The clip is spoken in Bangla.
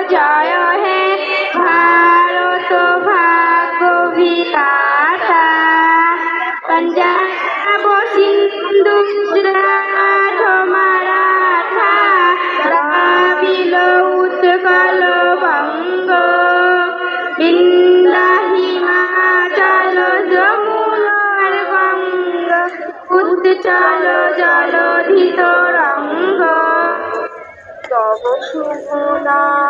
জয় হে ভারত ভাগ্য বিধাতা। পঞ্জাব সিন্ধু গুজরাট মারাঠা দ্রাবিড় উৎকল বঙ্গ বিন্ধ্য হিমাচল যমুনার গঙ্গ উচ্চল জলধি তরঙ্গ। তব শুভ নাম